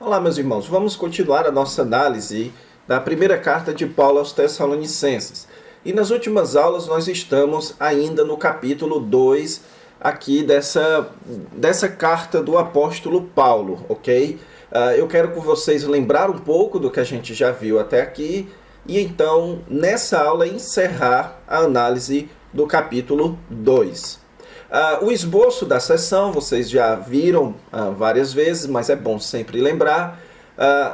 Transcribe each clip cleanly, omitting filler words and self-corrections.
Olá, meus irmãos, vamos continuar a nossa análise da primeira carta de Paulo aos Tessalonicenses. E nas últimas aulas nós estamos ainda no capítulo 2 aqui dessa carta do apóstolo Paulo, ok? Eu quero com vocês lembrar um pouco do que a gente já viu até aqui e então nessa aula encerrar a análise do capítulo 2. O esboço da sessão vocês já viram várias vezes, mas é bom sempre lembrar.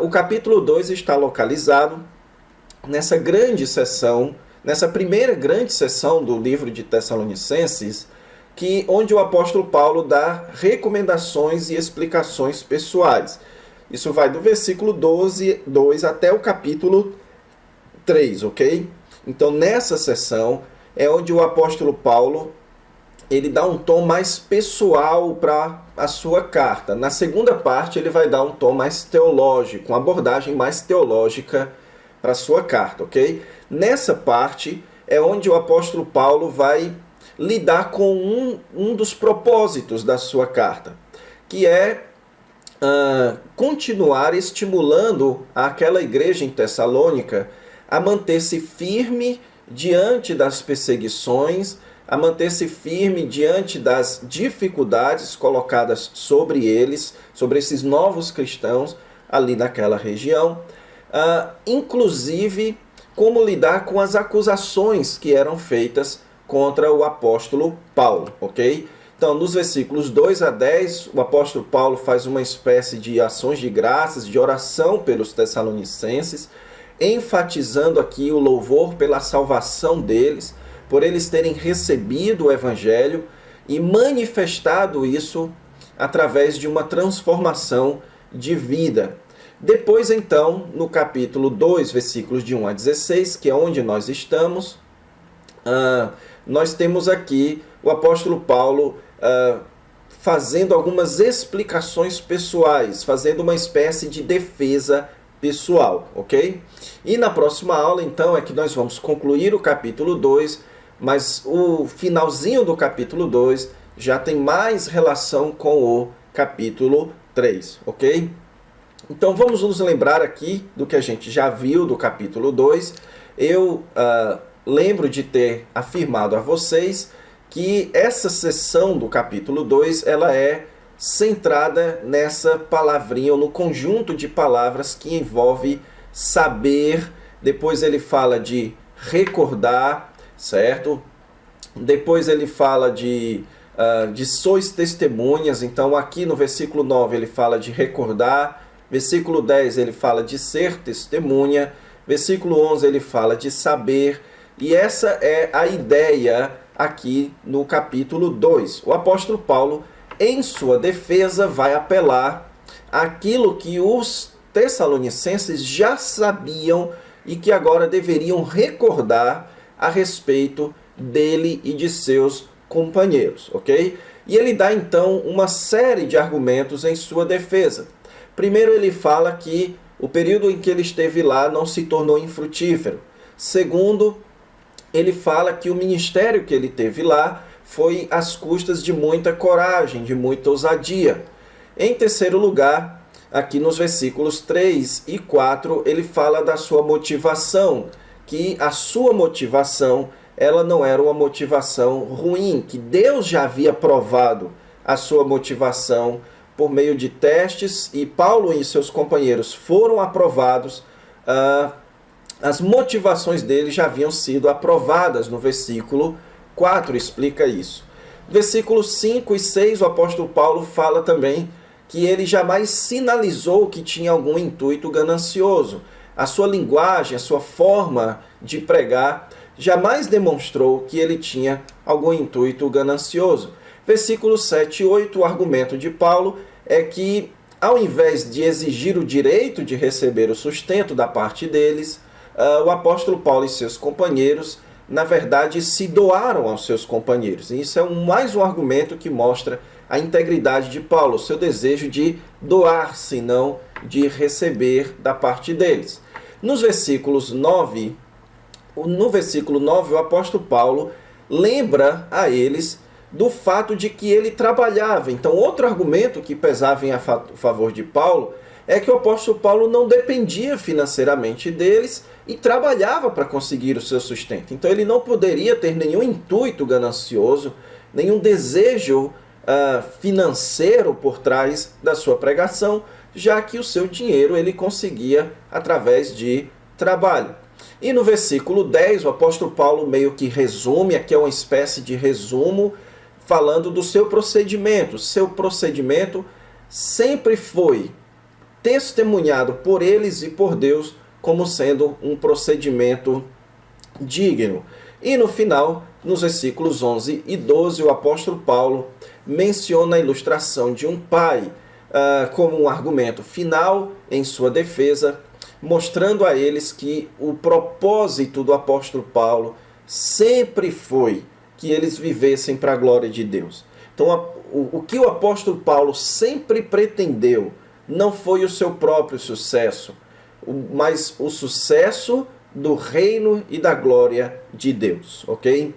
O capítulo 2 está localizado nessa grande sessão, nessa primeira grande sessão do livro de Tessalonicenses, onde o apóstolo Paulo dá recomendações e explicações pessoais. Isso vai do versículo 2 até o capítulo 3, ok? Então nessa sessão é onde o apóstolo Paulo ele dá um tom mais pessoal para a sua carta. Na segunda parte, ele vai dar um tom mais teológico, uma abordagem mais teológica para a sua carta, ok? Nessa parte é onde o apóstolo Paulo vai lidar com um dos propósitos da sua carta, que é continuar estimulando aquela igreja em Tessalônica a manter-se firme diante das perseguições, a manter-se firme diante das dificuldades colocadas sobre eles, sobre esses novos cristãos ali naquela região, inclusive como lidar com as acusações que eram feitas contra o apóstolo Paulo, ok? Então, nos versículos 2 a 10, o apóstolo Paulo faz uma espécie de ações de graças, de oração pelos tessalonicenses, enfatizando aqui o louvor pela salvação deles, por eles terem recebido o Evangelho e manifestado isso através de uma transformação de vida. Depois, então, no capítulo 2, versículos de 1 a 16, que é onde nós estamos, nós temos aqui o apóstolo Paulo fazendo algumas explicações pessoais, fazendo uma espécie de defesa pessoal, ok? E na próxima aula, então, é que nós vamos concluir o capítulo 2, mas o finalzinho do capítulo 2 já tem mais relação com o capítulo 3, ok? Então vamos nos lembrar aqui do que a gente já viu do capítulo 2. Eu lembro de ter afirmado a vocês que essa seção do capítulo 2 ela é centrada nessa palavrinha, ou no conjunto de palavras que envolve saber. Depois ele fala de recordar, certo? Depois ele fala de sois testemunhas. Então aqui no versículo 9 ele fala de recordar, versículo 10 ele fala de ser testemunha, versículo 11 ele fala de saber, e essa é a ideia aqui no capítulo 2. O apóstolo Paulo, em sua defesa, vai apelar àquilo que os tessalonicenses já sabiam e que agora deveriam recordar a respeito dele e de seus companheiros, ok? E ele dá então uma série de argumentos em sua defesa. Primeiro ele fala que o período em que ele esteve lá não se tornou infrutífero. Segundo, ele fala que o ministério que ele teve lá foi às custas de muita coragem, de muita ousadia. Em terceiro lugar, aqui nos versículos 3 e 4, ele fala da sua motivação, que a sua motivação ela não era uma motivação ruim, que Deus já havia provado a sua motivação por meio de testes, e Paulo e seus companheiros foram aprovados. As motivações dele já haviam sido aprovadas. No versículo 4 explica isso. Versículos 5 e 6, o apóstolo Paulo fala também que ele jamais sinalizou que tinha algum intuito ganancioso. A sua linguagem, a sua forma de pregar jamais demonstrou que ele tinha algum intuito ganancioso. Versículos 7 e 8, o argumento de Paulo é que, ao invés de exigir o direito de receber o sustento da parte deles, o apóstolo Paulo e seus companheiros, na verdade, se doaram aos seus companheiros. E isso é mais um argumento que mostra a integridade de Paulo, o seu desejo de doar-se, não de receber da parte deles. No versículo 9, o apóstolo Paulo lembra a eles do fato de que ele trabalhava. Então, outro argumento que pesava em favor de Paulo é que o apóstolo Paulo não dependia financeiramente deles e trabalhava para conseguir o seu sustento. Então ele não poderia ter nenhum intuito ganancioso, nenhum desejo financeiro por trás da sua pregação, já que o seu dinheiro ele conseguia através de trabalho. E no versículo 10, o apóstolo Paulo meio que resume, aqui é uma espécie de resumo, falando do seu procedimento. Seu procedimento sempre foi testemunhado por eles e por Deus como sendo um procedimento digno. E no final, nos versículos 11 e 12, o apóstolo Paulo menciona a ilustração de um pai como um argumento final em sua defesa, mostrando a eles que o propósito do apóstolo Paulo sempre foi que eles vivessem para a glória de Deus. Então, o que o apóstolo Paulo sempre pretendeu não foi o seu próprio sucesso, mas o sucesso do reino e da glória de Deus, ok?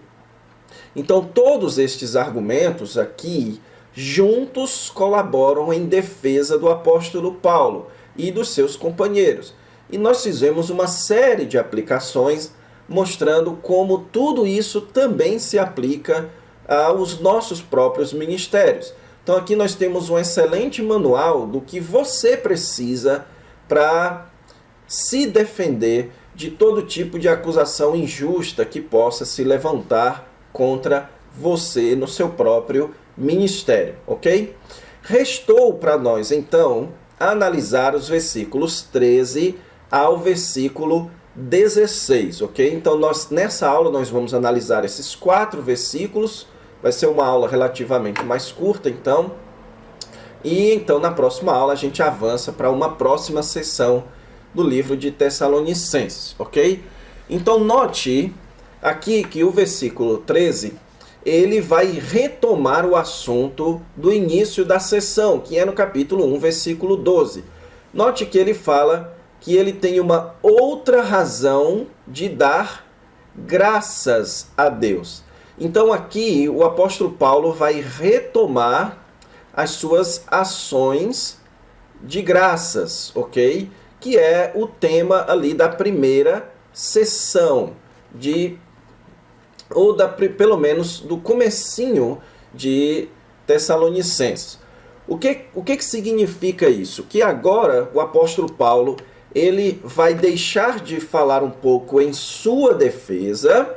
Então, todos estes argumentos aqui, juntos colaboram em defesa do apóstolo Paulo e dos seus companheiros. E nós fizemos uma série de aplicações mostrando como tudo isso também se aplica aos nossos próprios ministérios. Então aqui nós temos um excelente manual do que você precisa para se defender de todo tipo de acusação injusta que possa se levantar contra você no seu próprio ministério, ok? Restou para nós, então, analisar os versículos 13 ao versículo 16, ok? Então, nessa aula nós vamos analisar esses 4 versículos. Vai ser uma aula relativamente mais curta, então. E então, na próxima aula, a gente avança para uma próxima sessão do livro de Tessalonicenses, ok? Então, note aqui que o versículo 13, ele vai retomar o assunto do início da sessão, que é no capítulo 1, versículo 12. Note que ele fala que ele tem uma outra razão de dar graças a Deus. Então aqui o apóstolo Paulo vai retomar as suas ações de graças, ok? Que é o tema ali da primeira sessão, pelo menos do comecinho de Tessalonicenses. O que significa isso? Que agora o apóstolo Paulo ele vai deixar de falar um pouco em sua defesa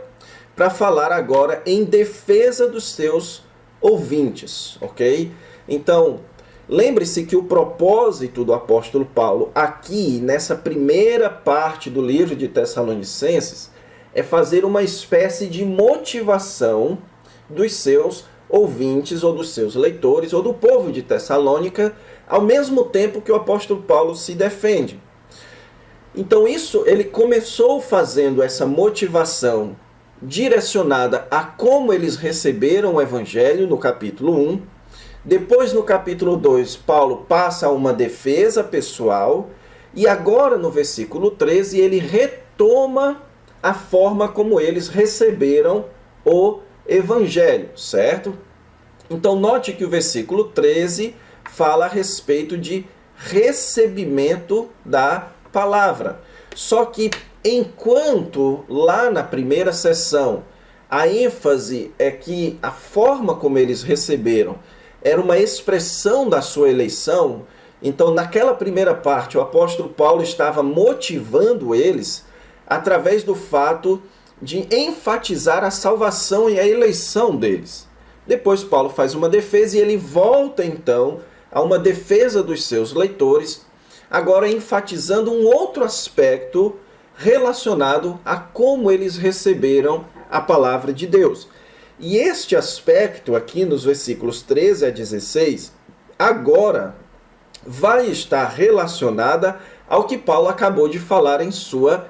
para falar agora em defesa dos seus ouvintes, ok? Então, lembre-se que o propósito do apóstolo Paulo aqui, nessa primeira parte do livro de Tessalonicenses, é fazer uma espécie de motivação dos seus ouvintes ou dos seus leitores ou do povo de Tessalônica, ao mesmo tempo que o apóstolo Paulo se defende. Então ele começou fazendo essa motivação direcionada a como eles receberam o evangelho no capítulo 1. Depois, no capítulo 2, Paulo passa a uma defesa pessoal. E agora, no versículo 13, ele retoma a forma como eles receberam o evangelho, certo? Então, note que o versículo 13 fala a respeito de recebimento da palavra. Só que enquanto lá na primeira sessão a ênfase é que a forma como eles receberam era uma expressão da sua eleição, então naquela primeira parte o apóstolo Paulo estava motivando eles através do fato de enfatizar a salvação e a eleição deles. Depois Paulo faz uma defesa e ele volta então a uma defesa dos seus leitores, agora enfatizando um outro aspecto relacionado a como eles receberam a palavra de Deus. E este aspecto aqui nos versículos 13 a 16, agora vai estar relacionada ao que Paulo acabou de falar em sua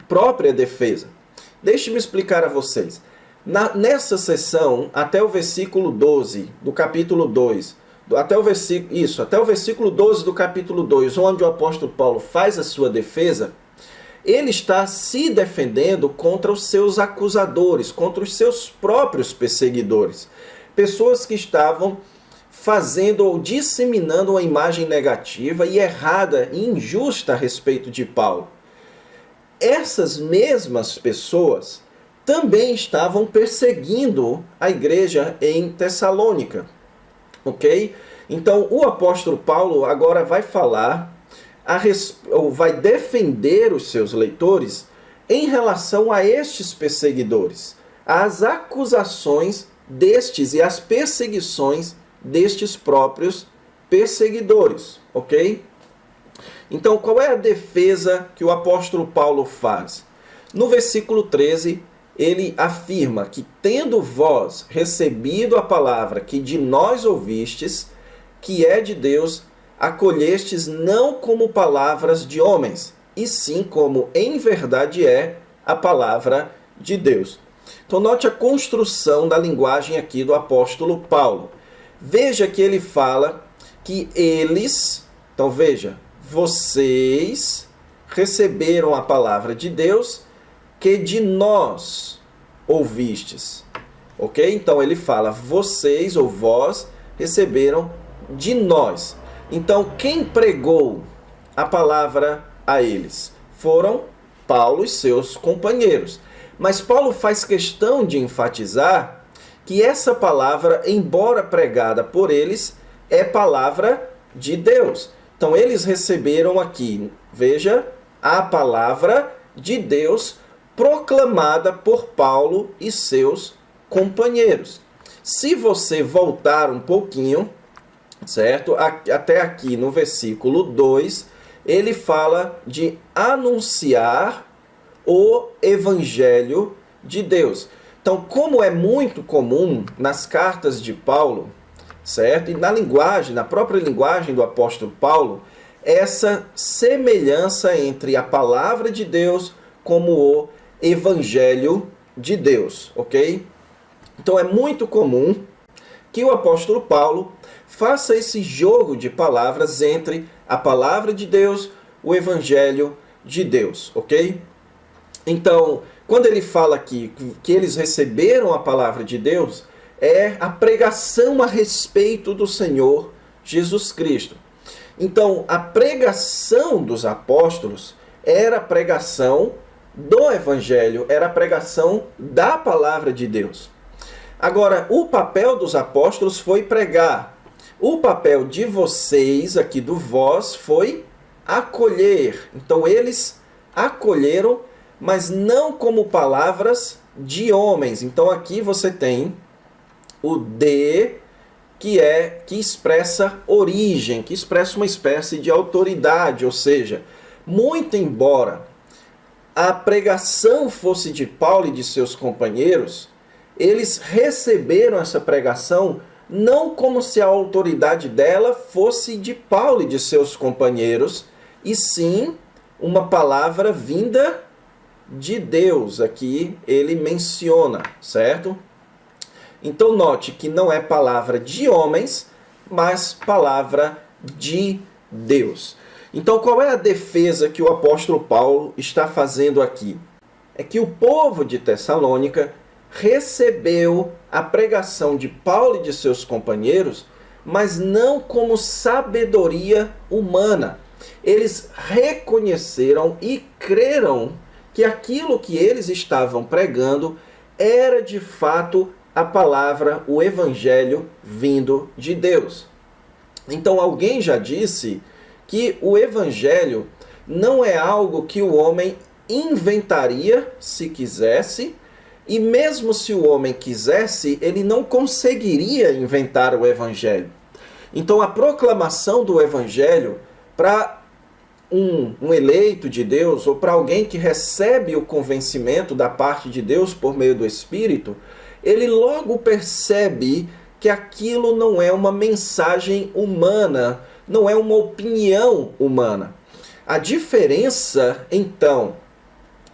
própria defesa. Deixe-me explicar a vocês. Nessa sessão, até o versículo 12 do capítulo 2, até o versículo 12 do capítulo 2, onde o apóstolo Paulo faz a sua defesa, ele está se defendendo contra os seus acusadores, contra os seus próprios perseguidores. Pessoas que estavam fazendo ou disseminando uma imagem negativa e errada e injusta a respeito de Paulo. Essas mesmas pessoas também estavam perseguindo a igreja em Tessalônica, ok? Então, o apóstolo Paulo agora vai falar, ou vai defender os seus leitores em relação a estes perseguidores, as acusações destes e as perseguições destes próprios perseguidores, ok? Então, qual é a defesa que o apóstolo Paulo faz? No versículo 13, ele afirma que, tendo vós recebido a palavra que de nós ouvistes, que é de Deus, acolhestes não como palavras de homens, e sim como em verdade é a palavra de Deus. Então note a construção da linguagem aqui do apóstolo Paulo. Veja que ele fala que eles, então veja, vocês receberam a palavra de Deus que de nós ouvistes. Ok? Então ele fala, vocês ou vós receberam de nós. Então quem pregou a palavra a eles? Foram Paulo e seus companheiros. Mas Paulo faz questão de enfatizar que essa palavra, embora pregada por eles, é palavra de Deus. Então eles receberam aqui, veja, a palavra de Deus proclamada por Paulo e seus companheiros. Se você voltar um pouquinho, certo? Até aqui no versículo 2, ele fala de anunciar o evangelho de Deus. Então, como é muito comum nas cartas de Paulo, certo? E na própria linguagem do apóstolo Paulo, essa semelhança entre a palavra de Deus como o evangelho de Deus, ok? Então é muito comum que o apóstolo Paulo faça esse jogo de palavras entre a palavra de Deus, o evangelho de Deus, ok? Então, quando ele fala aqui que eles receberam a palavra de Deus, é a pregação a respeito do Senhor Jesus Cristo. Então, a pregação dos apóstolos era a pregação do evangelho, era a pregação da palavra de Deus. Agora, o papel dos apóstolos foi pregar. O papel de vocês, aqui do vós, foi acolher. Então, eles acolheram, mas não como palavras de homens. Então, aqui você tem o de, que expressa origem, que expressa uma espécie de autoridade. Ou seja, muito embora a pregação fosse de Paulo e de seus companheiros, eles receberam essa pregação não como se a autoridade dela fosse de Paulo e de seus companheiros, e sim uma palavra vinda de Deus. Aqui ele menciona, certo? Então note que não é palavra de homens, mas palavra de Deus. Então qual é a defesa que o apóstolo Paulo está fazendo aqui? É que o povo de Tessalônica recebeu a pregação de Paulo e de seus companheiros, mas não como sabedoria humana. Eles reconheceram e creram que aquilo que eles estavam pregando era de fato a palavra, o evangelho vindo de Deus. Então alguém já disse que o evangelho não é algo que o homem inventaria se quisesse, e mesmo se o homem quisesse, ele não conseguiria inventar o evangelho. Então a proclamação do evangelho para um eleito de Deus, ou para alguém que recebe o convencimento da parte de Deus por meio do Espírito, ele logo percebe que aquilo não é uma mensagem humana, não é uma opinião humana. A diferença, então,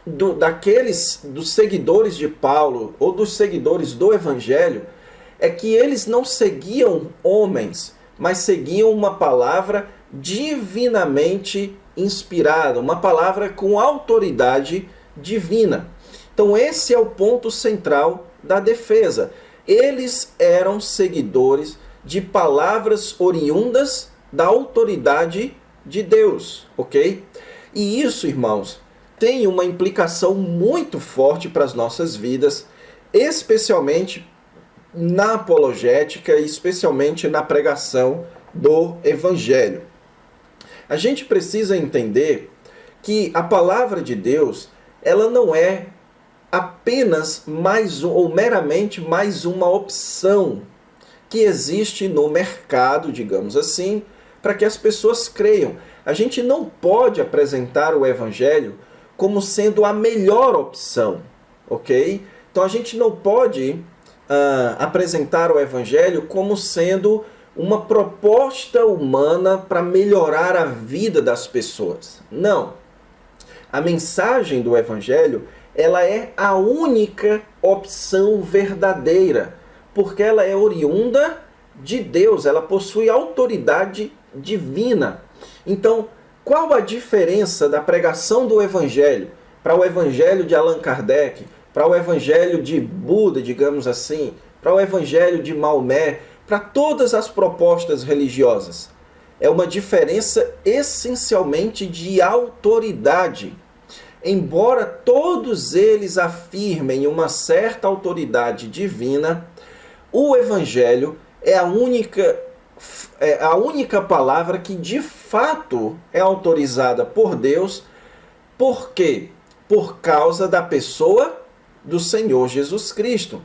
dos seguidores de Paulo ou dos seguidores do Evangelho é que eles não seguiam homens, mas seguiam uma palavra divinamente inspirada, uma palavra com autoridade divina. Então esse é o ponto central da defesa. Eles eram seguidores de palavras oriundas da autoridade de Deus, ok? E isso, irmãos, tem uma implicação muito forte para as nossas vidas, especialmente na apologética e especialmente na pregação do Evangelho. A gente precisa entender que a palavra de Deus, ela não é apenas ou meramente mais uma opção que existe no mercado, digamos assim, para que as pessoas creiam. A gente não pode apresentar o Evangelho como sendo a melhor opção, ok? Então a gente não pode apresentar o Evangelho como sendo uma proposta humana para melhorar a vida das pessoas. Não. A mensagem do Evangelho, ela é a única opção verdadeira, porque ela é oriunda de Deus, ela possui autoridade divina. Então, qual a diferença da pregação do Evangelho para o Evangelho de Allan Kardec, para o Evangelho de Buda, digamos assim, para o Evangelho de Maomé, para todas as propostas religiosas? É uma diferença essencialmente de autoridade. Embora todos eles afirmem uma certa autoridade divina, o Evangelho é a única palavra que de fato é autorizada por Deus. Por quê? Por causa da pessoa do Senhor Jesus Cristo.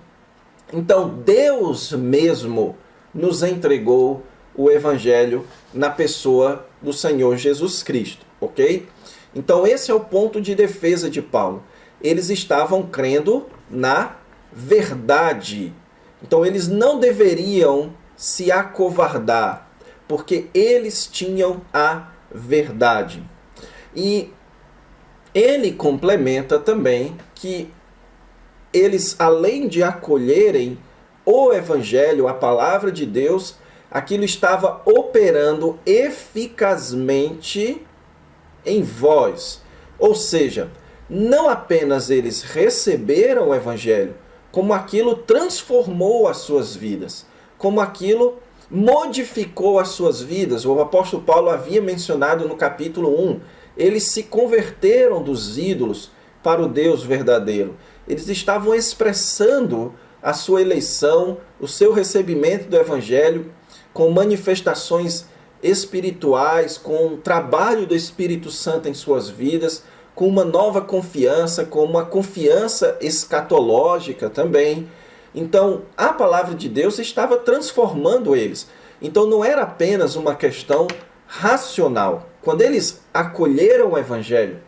Então, Deus mesmo nos entregou o Evangelho na pessoa do Senhor Jesus Cristo, ok? Então, esse é o ponto de defesa de Paulo. Eles estavam crendo na verdade. Então, eles não deveriam se acovardar, porque eles tinham a verdade. E ele complementa também que eles, além de acolherem o Evangelho, a palavra de Deus, aquilo estava operando eficazmente em vós. Ou seja, não apenas eles receberam o Evangelho, como aquilo transformou as suas vidas, como aquilo modificou as suas vidas. O apóstolo Paulo havia mencionado no capítulo 1, eles se converteram dos ídolos para o Deus verdadeiro. Eles estavam expressando a sua eleição, o seu recebimento do Evangelho, com manifestações espirituais, com o trabalho do Espírito Santo em suas vidas, com uma nova confiança, com uma confiança escatológica também. Então, a palavra de Deus estava transformando eles. Então, não era apenas uma questão racional. Quando eles acolheram o Evangelho,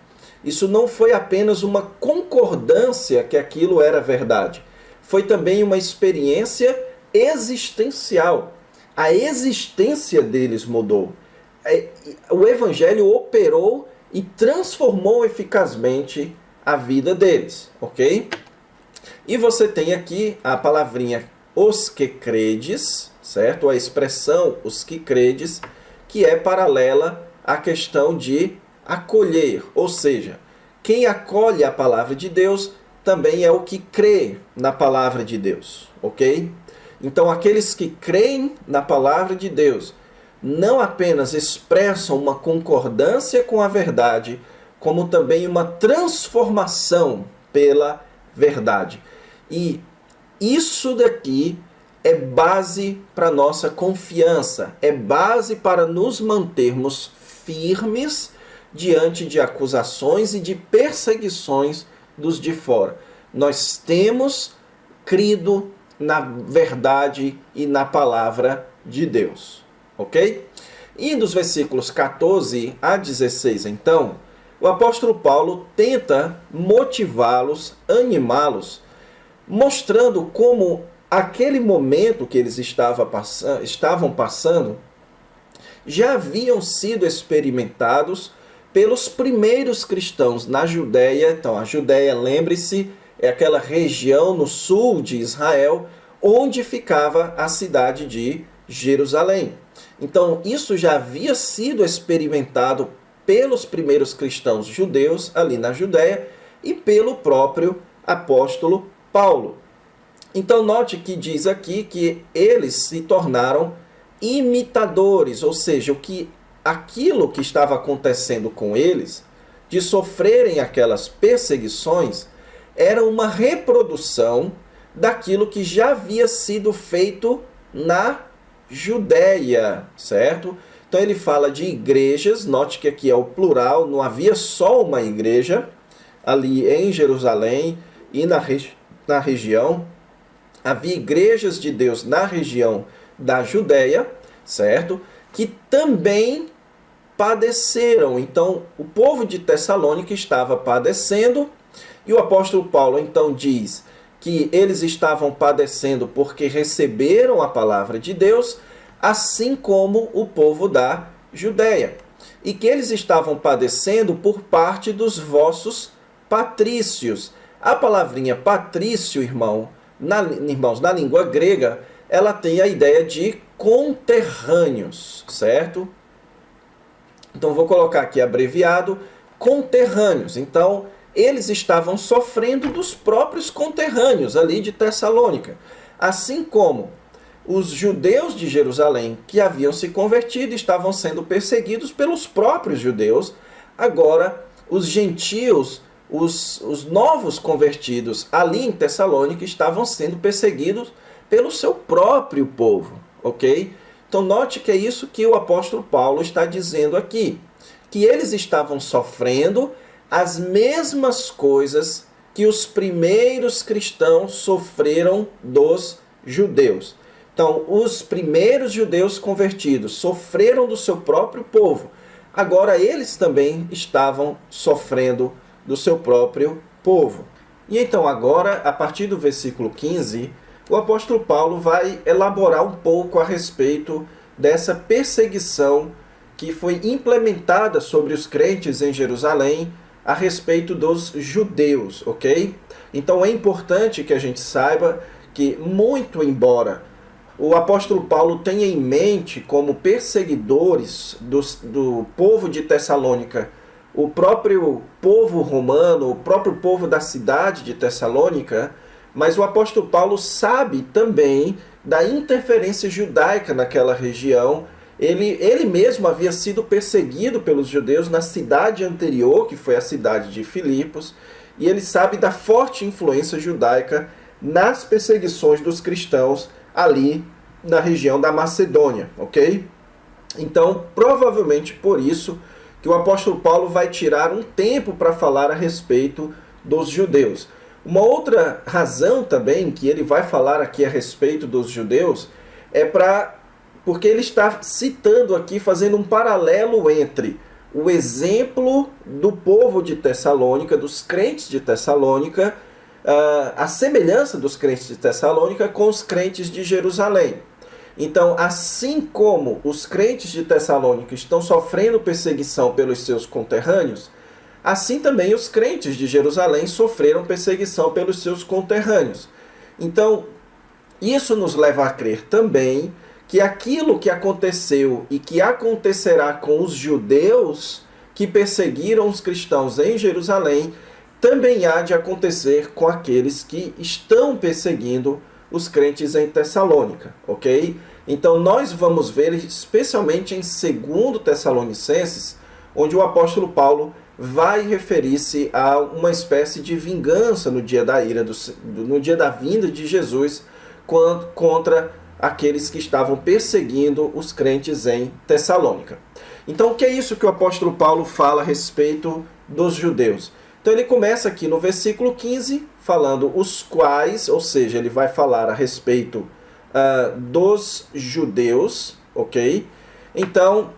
isso não foi apenas uma concordância que aquilo era verdade. Foi também uma experiência existencial. A existência deles mudou. O Evangelho operou e transformou eficazmente a vida deles, ok? E você tem aqui a palavrinha os que credes, certo? A expressão os que credes, que é paralela à questão de acolher, ou seja, quem acolhe a palavra de Deus também é o que crê na palavra de Deus, ok? Então, aqueles que creem na palavra de Deus não apenas expressam uma concordância com a verdade, como também uma transformação pela verdade. E isso daqui é base para nossa confiança, é base para nos mantermos firmes diante de acusações e de perseguições dos de fora. Nós temos crido na verdade e na palavra de Deus, ok? E dos versículos 14 a 16, então, o apóstolo Paulo tenta motivá-los, animá-los, mostrando como aquele momento que eles estavam passando já haviam sido experimentados pelos primeiros cristãos na Judéia. Então, a Judéia, lembre-se, é aquela região no sul de Israel, onde ficava a cidade de Jerusalém. Então, isso já havia sido experimentado pelos primeiros cristãos judeus ali na Judéia e pelo próprio apóstolo Paulo. Então, note que diz aqui que eles se tornaram imitadores, ou seja, aquilo que estava acontecendo com eles, de sofrerem aquelas perseguições, era uma reprodução daquilo que já havia sido feito na Judéia, certo? Então ele fala de igrejas, note que aqui é o plural, não havia só uma igreja ali em Jerusalém e na região. Havia igrejas de Deus na região da Judéia, certo? Que também padeceram. Então, o povo de Tessalônica estava padecendo, e o apóstolo Paulo então diz que eles estavam padecendo porque receberam a palavra de Deus, assim como o povo da Judéia. E que eles estavam padecendo por parte dos vossos patrícios. A palavrinha patrício, irmãos, na língua grega, ela tem a ideia de conterrâneos, certo? Então, vou colocar aqui abreviado, conterrâneos. Então, eles estavam sofrendo dos próprios conterrâneos ali de Tessalônica. Assim como os judeus de Jerusalém, que haviam se convertido, estavam sendo perseguidos pelos próprios judeus. Agora, os gentios, os novos convertidos ali em Tessalônica, estavam sendo perseguidos pelo seu próprio povo, ok? Então, note que é isso que o apóstolo Paulo está dizendo aqui, que eles estavam sofrendo as mesmas coisas que os primeiros cristãos sofreram dos judeus. Então, os primeiros judeus convertidos sofreram do seu próprio povo. Agora, eles também estavam sofrendo do seu próprio povo. E então, agora, a partir do versículo 15, o apóstolo Paulo vai elaborar um pouco a respeito dessa perseguição que foi implementada sobre os crentes em Jerusalém a respeito dos judeus, ok? Então é importante que a gente saiba que, muito embora o apóstolo Paulo tenha em mente como perseguidores do povo de Tessalônica o próprio povo romano, o próprio povo da cidade de Tessalônica, mas o apóstolo Paulo sabe também da interferência judaica naquela região. Ele mesmo havia sido perseguido pelos judeus na cidade anterior, que foi a cidade de Filipos, e ele sabe da forte influência judaica nas perseguições dos cristãos ali na região da Macedônia, ok? Então, provavelmente por isso que o apóstolo Paulo vai tirar um tempo para falar a respeito dos judeus. Uma outra razão também que ele vai falar aqui a respeito dos judeus é porque ele está citando aqui, fazendo um paralelo entre o exemplo do povo de Tessalônica, dos crentes de Tessalônica, a semelhança dos crentes de Tessalônica com os crentes de Jerusalém. Então, assim como os crentes de Tessalônica estão sofrendo perseguição pelos seus conterrâneos, assim também os crentes de Jerusalém sofreram perseguição pelos seus conterrâneos. Então, isso nos leva a crer também que aquilo que aconteceu e que acontecerá com os judeus que perseguiram os cristãos em Jerusalém, também há de acontecer com aqueles que estão perseguindo os crentes em Tessalônica, ok? Então nós vamos ver, especialmente em 2 Tessalonicenses, onde o apóstolo Paulo vai referir-se a uma espécie de vingança no dia da ira, no dia da vinda de Jesus contra aqueles que estavam perseguindo os crentes em Tessalônica. Então, o que é isso que o apóstolo Paulo fala a respeito dos judeus? Então, ele começa aqui no versículo 15, falando os quais, ou seja, ele vai falar a respeito dos judeus, ok? Então,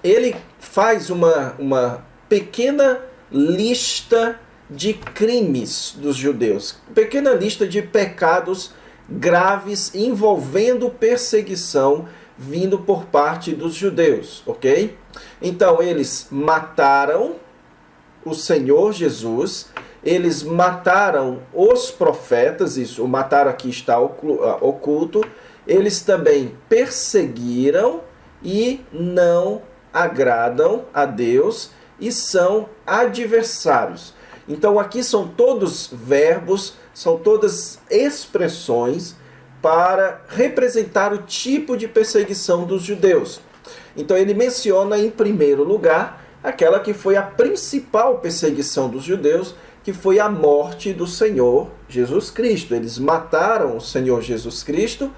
ele faz uma pequena lista de crimes dos judeus, pequena lista de pecados graves envolvendo perseguição vindo por parte dos judeus, ok? Então, eles mataram o Senhor Jesus, eles mataram os profetas, isso, o matar aqui está oculto, eles também perseguiram e não agradam a Deus e são adversários. Então aqui são todos verbos, são todas expressões para representar o tipo de perseguição dos judeus. Então ele menciona em primeiro lugar aquela que foi a principal perseguição dos judeus, que foi a morte do Senhor Jesus Cristo. Eles mataram o Senhor Jesus Cristo,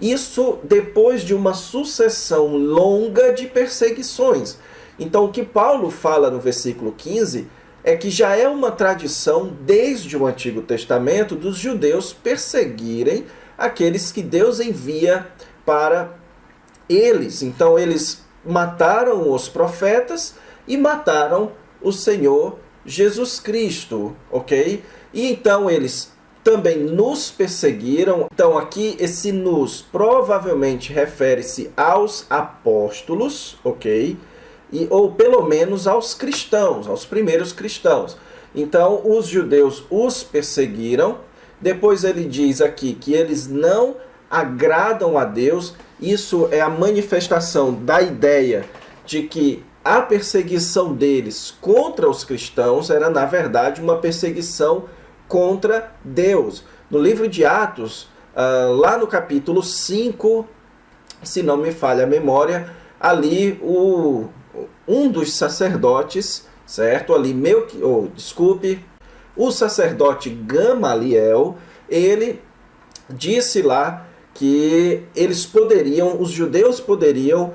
isso depois de uma sucessão longa de perseguições. Então o que Paulo fala no versículo 15 é que já é uma tradição desde o Antigo Testamento dos judeus perseguirem aqueles que Deus envia para eles. Então eles mataram os profetas e mataram o Senhor Jesus Cristo, ok? E então eles também nos perseguiram. Então aqui esse nos provavelmente refere-se aos apóstolos, ok? Ou pelo menos aos cristãos, aos primeiros cristãos. Então os judeus os perseguiram. Depois ele diz aqui que eles não agradam a Deus. Isso é a manifestação da ideia de que a perseguição deles contra os cristãos era, na verdade, uma perseguição contra Deus. No livro de Atos, lá no capítulo 5, se não me falha a memória, ali um dos sacerdotes, certo? Ali o sacerdote Gamaliel, ele disse lá que os judeus poderiam,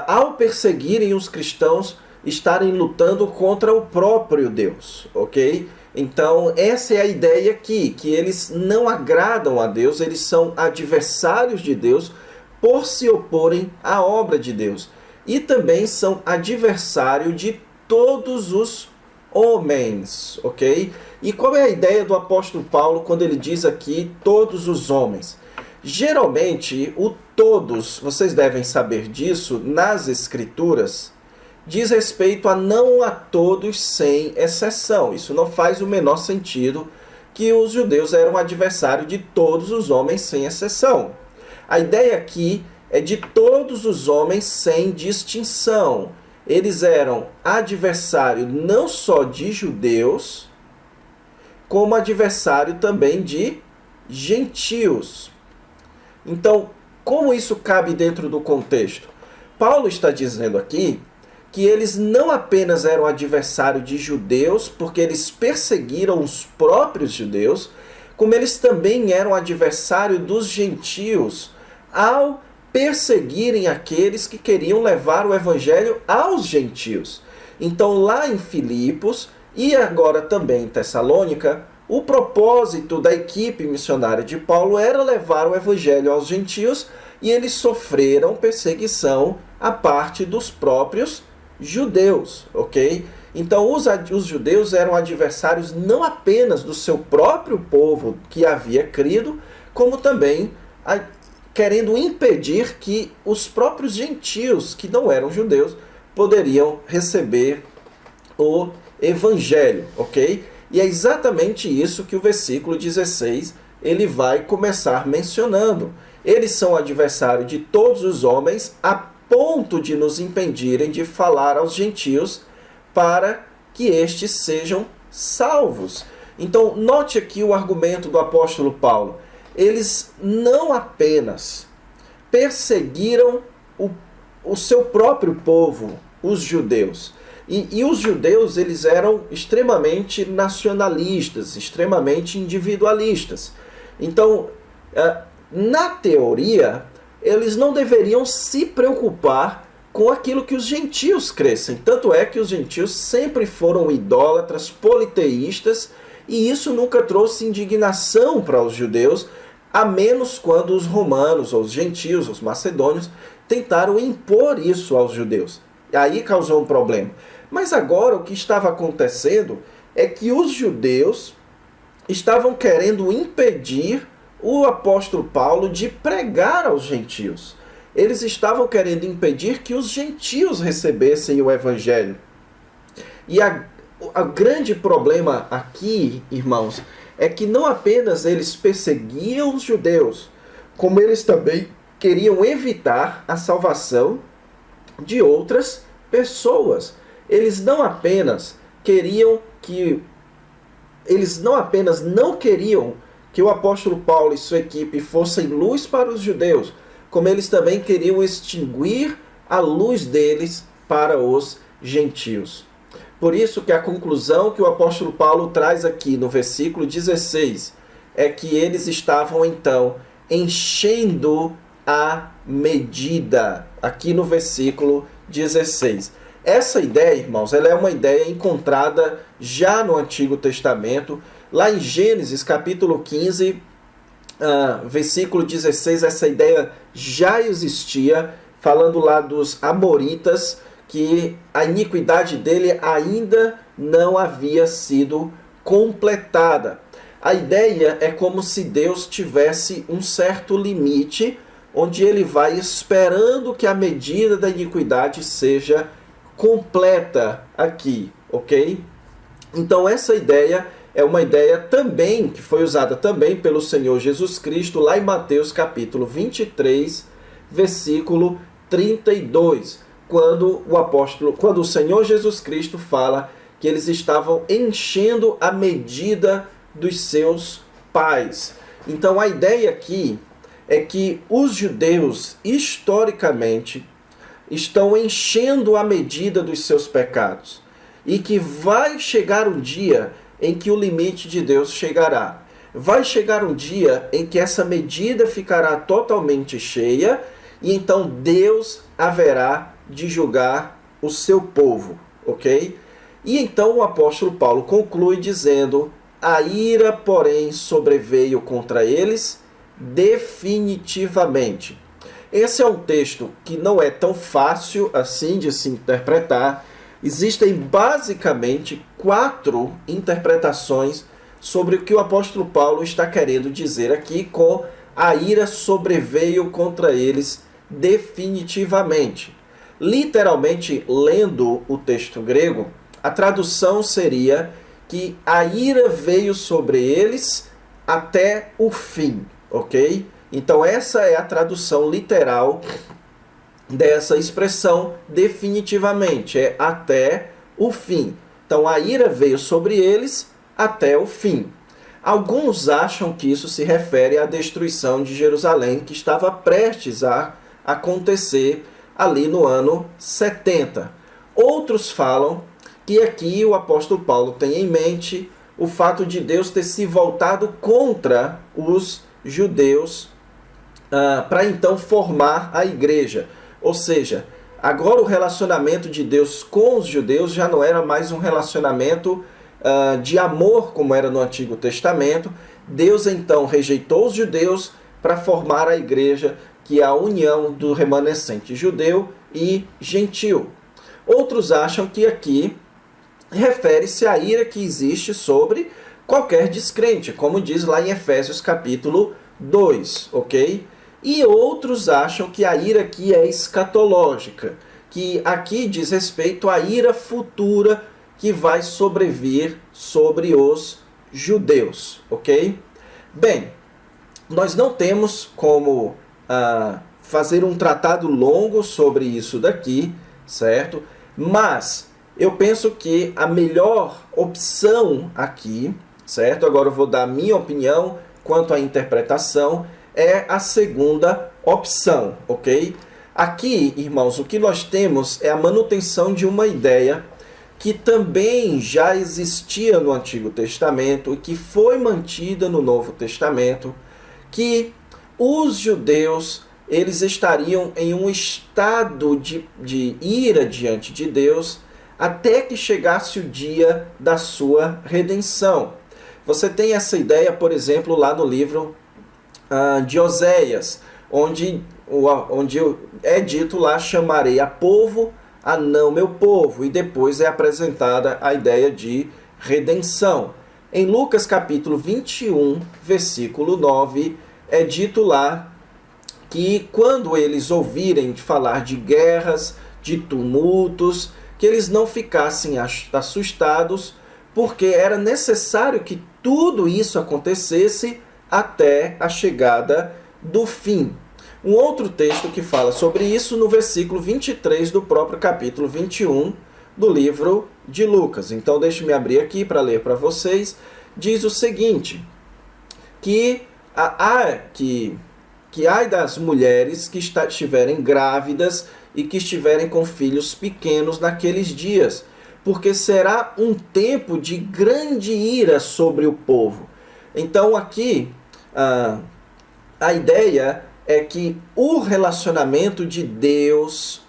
ao perseguirem os cristãos, estarem lutando contra o próprio Deus, ok? Então, essa é a ideia aqui, que eles não agradam a Deus, eles são adversários de Deus por se oporem à obra de Deus. E também são adversários de todos os homens, ok? E qual é a ideia do apóstolo Paulo quando ele diz aqui todos os homens? Geralmente, o todos, vocês devem saber disso, nas Escrituras, diz respeito a não a todos sem exceção. Isso não faz o menor sentido, que os judeus eram adversários de todos os homens sem exceção. A ideia aqui é de todos os homens sem distinção. Eles eram adversários não só de judeus, como adversário também de gentios. Então, como isso cabe dentro do contexto? Paulo está dizendo aqui que eles não apenas eram adversários de judeus, porque eles perseguiram os próprios judeus, como eles também eram adversários dos gentios, ao perseguirem aqueles que queriam levar o evangelho aos gentios. Então, lá em Filipos e agora também em Tessalônica, o propósito da equipe missionária de Paulo era levar o evangelho aos gentios, e eles sofreram perseguição à parte dos próprios judeus, ok? Então os judeus eram adversários não apenas do seu próprio povo que havia crido, como também querendo impedir que os próprios gentios, que não eram judeus, poderiam receber o evangelho, ok? E é exatamente isso que o versículo 16 ele vai começar mencionando. Eles são adversários de todos os homens, a ponto de nos impedirem de falar aos gentios para que estes sejam salvos. Então, note aqui o argumento do apóstolo Paulo. Eles não apenas perseguiram o seu próprio povo, os judeus. E os judeus, eles eram extremamente nacionalistas, extremamente individualistas. Então, na teoria, eles não deveriam se preocupar com aquilo que os gentios crescem. Tanto é que os gentios sempre foram idólatras, politeístas, e isso nunca trouxe indignação para os judeus, a menos quando os romanos, ou os gentios, os macedônios, tentaram impor isso aos judeus. E aí causou um problema. Mas agora o que estava acontecendo é que os judeus estavam querendo impedir o apóstolo Paulo de pregar aos gentios. Eles estavam querendo impedir que os gentios recebessem o evangelho. E o grande problema aqui, irmãos, é que não apenas eles perseguiam os judeus, como eles também queriam evitar a salvação de outras pessoas. Eles não apenas não queriam que o apóstolo Paulo e sua equipe fossem luz para os judeus, como eles também queriam extinguir a luz deles para os gentios. Por isso que a conclusão que o apóstolo Paulo traz aqui no versículo 16 é que eles estavam então enchendo a medida, aqui no versículo 16. Essa ideia, irmãos, ela é uma ideia encontrada já no Antigo Testamento, lá em Gênesis capítulo 15, versículo 16, essa ideia já existia, falando lá dos amoritas, que a iniquidade dele ainda não havia sido completada. A ideia é como se Deus tivesse um certo limite, onde ele vai esperando que a medida da iniquidade seja completa aqui, ok? Então essa ideia é uma ideia também, que foi usada também pelo Senhor Jesus Cristo, lá em Mateus capítulo 23, versículo 32, quando o Senhor Jesus Cristo fala que eles estavam enchendo a medida dos seus pais. Então a ideia aqui é que os judeus, historicamente, estão enchendo a medida dos seus pecados. E que vai chegar um dia em que o limite de Deus chegará. Vai chegar um dia em que essa medida ficará totalmente cheia, e então Deus haverá de julgar o seu povo, ok? E então o apóstolo Paulo conclui dizendo: a ira, porém, sobreveio contra eles definitivamente. Esse é um texto que não é tão fácil assim de se interpretar. Existem basicamente 4 interpretações sobre o que o apóstolo Paulo está querendo dizer aqui com a ira sobreveio contra eles definitivamente. Literalmente, lendo o texto grego, a tradução seria que a ira veio sobre eles até o fim, ok? Então essa é a tradução literal dessa expressão definitivamente, é até o fim. Então a ira veio sobre eles até o fim. Alguns acham que isso se refere à destruição de Jerusalém, que estava prestes a acontecer ali no ano 70. Outros falam que aqui o apóstolo Paulo tem em mente o fato de Deus ter se voltado contra os judeus para então formar a igreja. Ou seja, agora o relacionamento de Deus com os judeus já não era mais um relacionamento de amor como era no Antigo Testamento. Deus então rejeitou os judeus para formar a igreja, que é a união do remanescente judeu e gentil. Outros acham que aqui refere-se à ira que existe sobre qualquer descrente, como diz lá em Efésios capítulo 2, ok? E outros acham que a ira aqui é escatológica, que aqui diz respeito à ira futura que vai sobrevir sobre os judeus, ok? Bem, nós não temos como fazer um tratado longo sobre isso daqui, certo? Mas eu penso que a melhor opção aqui, certo? Agora eu vou dar a minha opinião quanto à interpretação, é a segunda opção, ok? Aqui, irmãos, o que nós temos é a manutenção de uma ideia que também já existia no Antigo Testamento e que foi mantida no Novo Testamento, que os judeus eles estariam em um estado de ira diante de Deus até que chegasse o dia da sua redenção. Você tem essa ideia, por exemplo, lá no livro de Oséias, onde é dito lá: chamarei a povo a não meu povo, e depois é apresentada a ideia de redenção. Em Lucas capítulo 21, versículo 9, é dito lá que quando eles ouvirem falar de guerras, de tumultos, que eles não ficassem assustados, porque era necessário que tudo isso acontecesse até a chegada do fim. Um outro texto que fala sobre isso no versículo 23 do próprio capítulo 21 do livro de Lucas. Então deixe-me abrir aqui para ler para vocês. Diz o seguinte: que ai das mulheres que estiverem grávidas e que estiverem com filhos pequenos naqueles dias, porque será um tempo de grande ira sobre o povo. Então aqui a ideia é que o relacionamento de Deus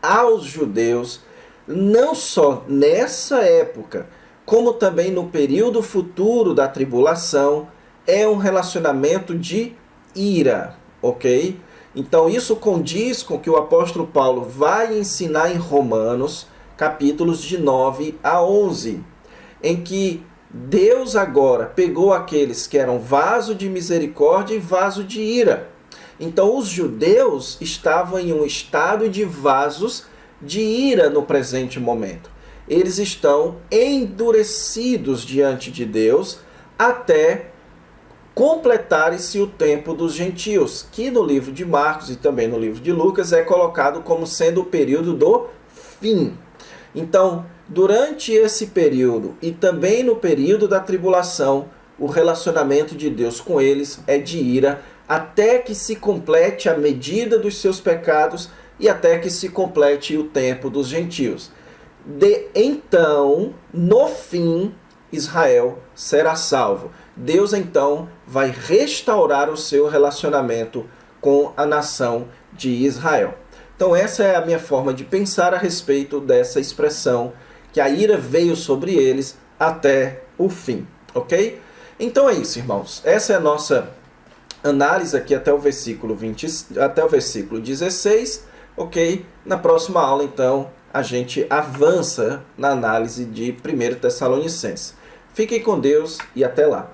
aos judeus, não só nessa época, como também no período futuro da tribulação, é um relacionamento de ira, ok? Então isso condiz com o que o apóstolo Paulo vai ensinar em Romanos, capítulos de 9 a 11, em que Deus agora pegou aqueles que eram vaso de misericórdia e vaso de ira. Então os judeus estavam em um estado de vasos de ira no presente momento. Eles estão endurecidos diante de Deus até completar-se o tempo dos gentios, que no livro de Marcos e também no livro de Lucas é colocado como sendo o período do fim. Então, durante esse período e também no período da tribulação, o relacionamento de Deus com eles é de ira, até que se complete a medida dos seus pecados e até que se complete o tempo dos gentios. Então, no fim, Israel será salvo. Deus, então, vai restaurar o seu relacionamento com a nação de Israel. Então, essa é a minha forma de pensar a respeito dessa expressão, que a ira veio sobre eles até o fim, ok? Então é isso, irmãos. Essa é a nossa análise aqui até o versículo 16, ok? Na próxima aula, então, a gente avança na análise de 1 Tessalonicenses. Fiquem com Deus e até lá.